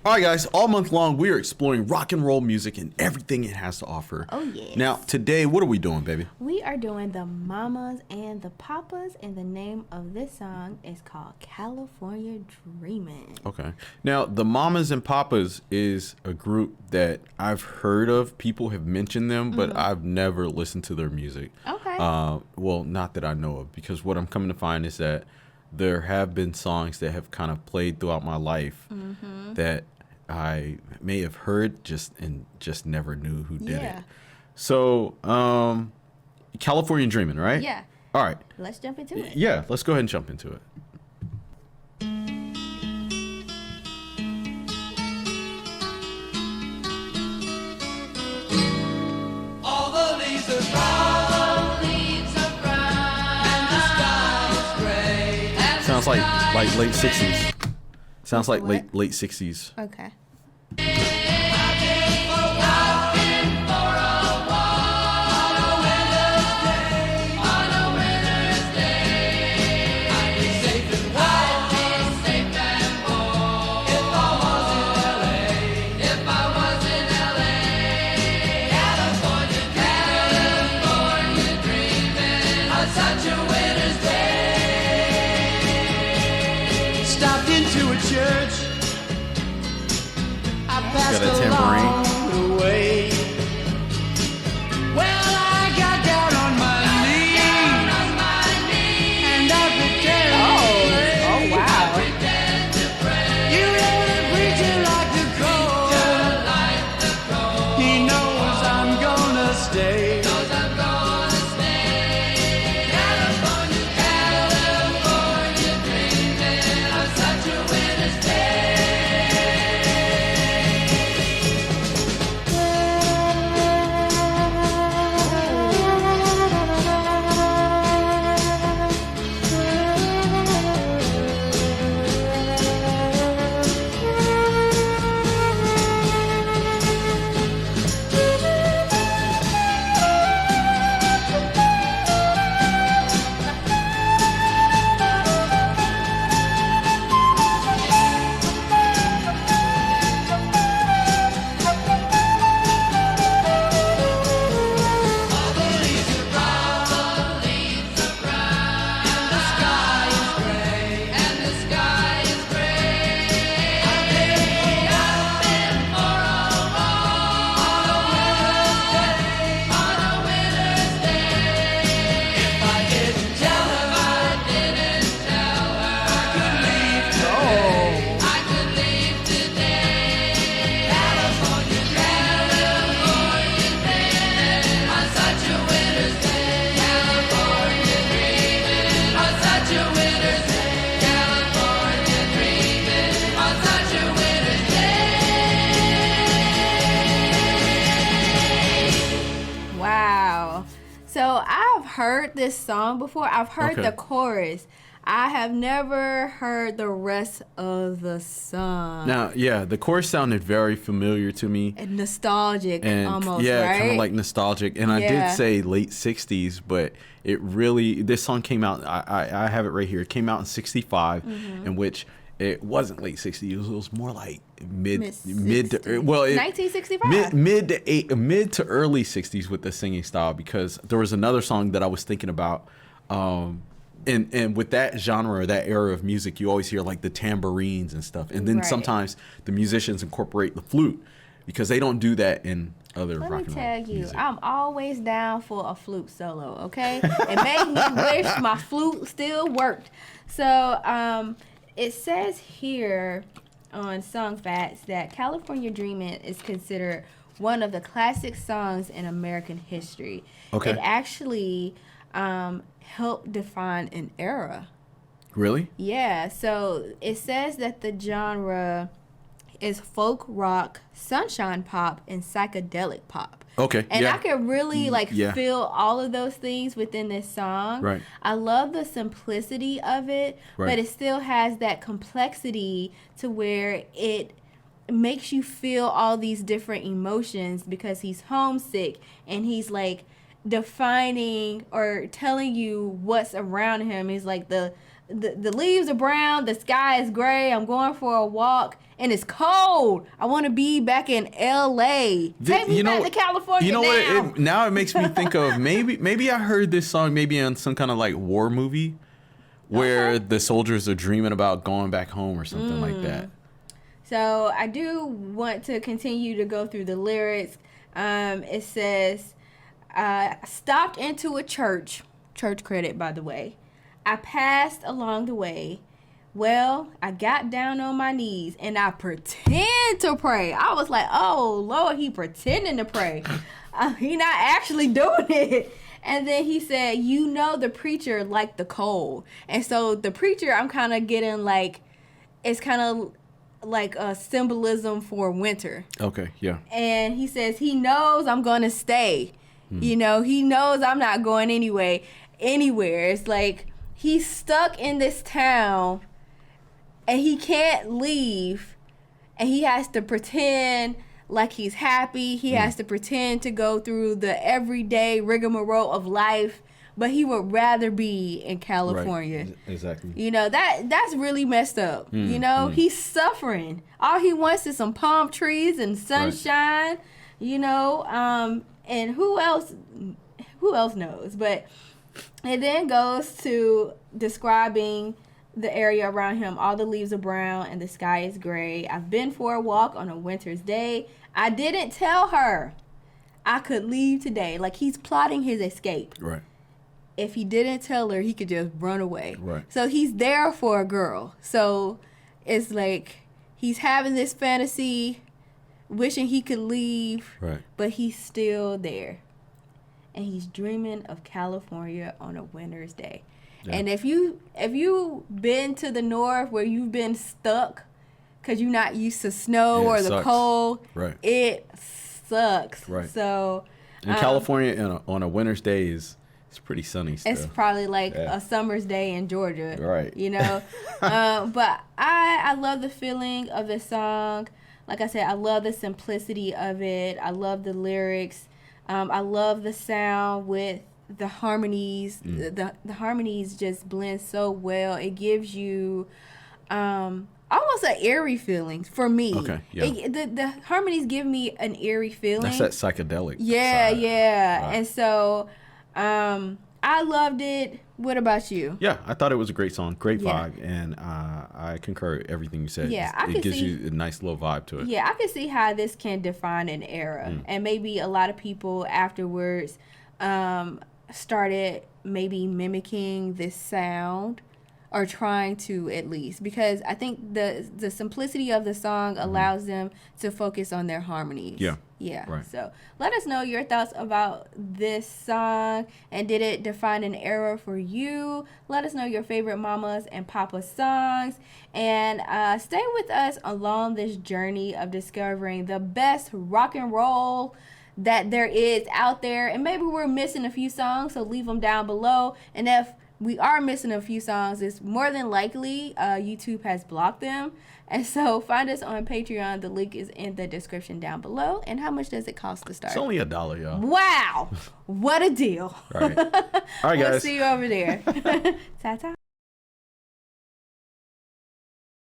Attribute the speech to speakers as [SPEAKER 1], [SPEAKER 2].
[SPEAKER 1] All right, guys, all month long, we are exploring rock and roll music and everything it has to offer.
[SPEAKER 2] Oh, yes.
[SPEAKER 1] Now, today, what are we doing, baby?
[SPEAKER 2] We are doing the Mamas and the Papas, and the name of this song is called California Dreamin'.
[SPEAKER 1] Okay. Now, the Mamas and Papas is a group that I've heard of. People have mentioned them, but I've never listened to their music.
[SPEAKER 2] Okay.
[SPEAKER 1] Well, not that I know of, because what I'm coming to find is that there have been songs that have kind of played throughout my life that I may have heard just never knew who did it. So, California Dreamin', right?
[SPEAKER 2] Yeah.
[SPEAKER 1] All right.
[SPEAKER 2] Let's jump into it.
[SPEAKER 1] Yeah, let's go ahead and jump into it.
[SPEAKER 3] All the leaves are brown, and the sky is gray.
[SPEAKER 1] Sounds like late 60s. Sounds like late 60s.
[SPEAKER 2] Okay.
[SPEAKER 3] I've been for a walk on a winter's day. I'd be safe and warm if I was in LA. California dreaming on such a winter's day. Stopped into a church. I passed
[SPEAKER 1] Got a tambourine.
[SPEAKER 3] along the way. Well, I got down on my knees and I pretend to pray. You know the preacher like the cold. He knows I'm gonna stay. California dreaming on such a winter's day. All the leaves are brown, and the sky is gray. I've been for a walk on a winter's day. If I didn't tell her, I could leave today. California dreaming on such a winter's day. California dreaming on such a winter's day. California dreaming on such a winter's day.
[SPEAKER 2] Wow. So I've heard this song before. I've heard
[SPEAKER 1] Okay.
[SPEAKER 2] the chorus. I have never heard the rest of the song.
[SPEAKER 1] Now, yeah, the chorus sounded very familiar to me.
[SPEAKER 2] And nostalgic
[SPEAKER 1] And
[SPEAKER 2] almost,
[SPEAKER 1] yeah,
[SPEAKER 2] right?
[SPEAKER 1] kind of like nostalgic. And I
[SPEAKER 2] Yeah.
[SPEAKER 1] did say late 60s, but this song came out, I have it right here. It came out in 65, in which it wasn't late 60s. It was more like mid to,
[SPEAKER 2] 1965.
[SPEAKER 1] mid to early 60s with the singing style, because there was another song that I was thinking about. And with that genre, that era of music, you always hear like the tambourines and stuff. And then
[SPEAKER 2] Right.
[SPEAKER 1] sometimes the musicians incorporate the flute, because they don't do that in other
[SPEAKER 2] Let
[SPEAKER 1] rock
[SPEAKER 2] me
[SPEAKER 1] and
[SPEAKER 2] tell
[SPEAKER 1] roll
[SPEAKER 2] you,
[SPEAKER 1] music.
[SPEAKER 2] I'm always down for a flute solo, okay? It makes me wish my flute still worked. So it says here on Song Facts that California Dreamin' is considered one of the classic songs in American history.
[SPEAKER 1] Okay.
[SPEAKER 2] It actually helped define an era.
[SPEAKER 1] Really?
[SPEAKER 2] Yeah, so it says that the genre is folk rock, sunshine pop, and psychedelic pop.
[SPEAKER 1] Okay.
[SPEAKER 2] And
[SPEAKER 1] yeah.
[SPEAKER 2] I could really
[SPEAKER 1] Yeah.
[SPEAKER 2] feel all of those things within this song.
[SPEAKER 1] Right.
[SPEAKER 2] I love the simplicity of it,
[SPEAKER 1] Right.
[SPEAKER 2] but it still has that complexity to where it makes you feel all these different emotions, because he's homesick and he's like defining or telling you what's around him. He's like the the leaves are brown, the sky is gray. I'm going for a walk, and it's cold. I want to be back in L.A. Take me back to California
[SPEAKER 1] You know
[SPEAKER 2] now.
[SPEAKER 1] what? Now it makes me think of maybe I heard this song maybe in some kind of like war movie where the soldiers are dreaming about going back home or something like that.
[SPEAKER 2] So I do want to continue to go through the lyrics. It says, stopped into a church credit, by the way. I passed along the way. Well, I got down on my knees and I pretend to pray. I was like, oh, Lord, he pretending to pray. He not actually doing it. And then he said, you know, the preacher liked the cold. And so the preacher, I'm kind of getting like, it's kind of like a symbolism for winter.
[SPEAKER 1] Okay, yeah.
[SPEAKER 2] And he says he knows I'm going to stay. You know, he knows I'm not going anywhere. It's like he's stuck in this town and he can't leave, and he has to pretend like he's happy. He has to pretend to go through the everyday rigmarole of life, but he would rather be in California.
[SPEAKER 1] Right. Exactly.
[SPEAKER 2] You know, that's really messed up. You know, he's suffering. All he wants is some palm trees and sunshine, you know, and who else knows? But it then goes to describing the area around him. All the leaves are brown and the sky is gray. I've been for a walk on a winter's day. I didn't tell her I could leave today. Like, he's plotting his escape.
[SPEAKER 1] Right.
[SPEAKER 2] If he didn't tell her, he could just run away.
[SPEAKER 1] Right.
[SPEAKER 2] So he's there for a girl. So it's like he's having this fantasy, wishing he could leave,
[SPEAKER 1] Right.
[SPEAKER 2] but he's still there. And he's dreaming of California on a winter's day. Yeah. And if you been to the north where you've been stuck because you're not used to snow or the
[SPEAKER 1] sucks.
[SPEAKER 2] cold,
[SPEAKER 1] Right.
[SPEAKER 2] it sucks.
[SPEAKER 1] Right.
[SPEAKER 2] So
[SPEAKER 1] in California on a winter's day it's pretty sunny still.
[SPEAKER 2] it's probably like a summer's day in Georgia.
[SPEAKER 1] Right.
[SPEAKER 2] You know? But I love the feeling of the song. Like I said, I love the simplicity of it. I love the lyrics. I love the sound with the harmonies. The harmonies just blend so well. It gives you almost an eerie feeling for me.
[SPEAKER 1] Okay, yeah.
[SPEAKER 2] The harmonies give me an eerie feeling.
[SPEAKER 1] That's that psychedelic
[SPEAKER 2] Yeah,
[SPEAKER 1] side.
[SPEAKER 2] yeah.
[SPEAKER 1] Right.
[SPEAKER 2] And so I loved it. What about you?
[SPEAKER 1] Yeah, I thought it was a great song, great
[SPEAKER 2] Yeah.
[SPEAKER 1] vibe, and I concur with everything you said.
[SPEAKER 2] Yeah, I
[SPEAKER 1] it
[SPEAKER 2] could
[SPEAKER 1] gives
[SPEAKER 2] see-
[SPEAKER 1] you a nice little vibe to it.
[SPEAKER 2] Yeah, I can see how this can define an era. And maybe a lot of people afterwards started maybe mimicking this sound, or trying to, at least, because I think the simplicity of the song allows them to focus on their harmonies. Yeah.
[SPEAKER 1] Right.
[SPEAKER 2] So let us know your thoughts about this song, and did it define an era for you? Let us know your favorite mamas and papas songs, and stay with us along this journey of discovering the best rock and roll that there is out there. And maybe we're missing a few songs, so leave them down below. And if we are missing a few songs, it's more than likely YouTube has blocked them. And so find us on Patreon. The link is in the description down below. And how much does it cost to start?
[SPEAKER 1] It's only $1, y'all.
[SPEAKER 2] Wow. What a deal.
[SPEAKER 1] All right. All right, guys.
[SPEAKER 2] We'll see you over there. Ta-ta.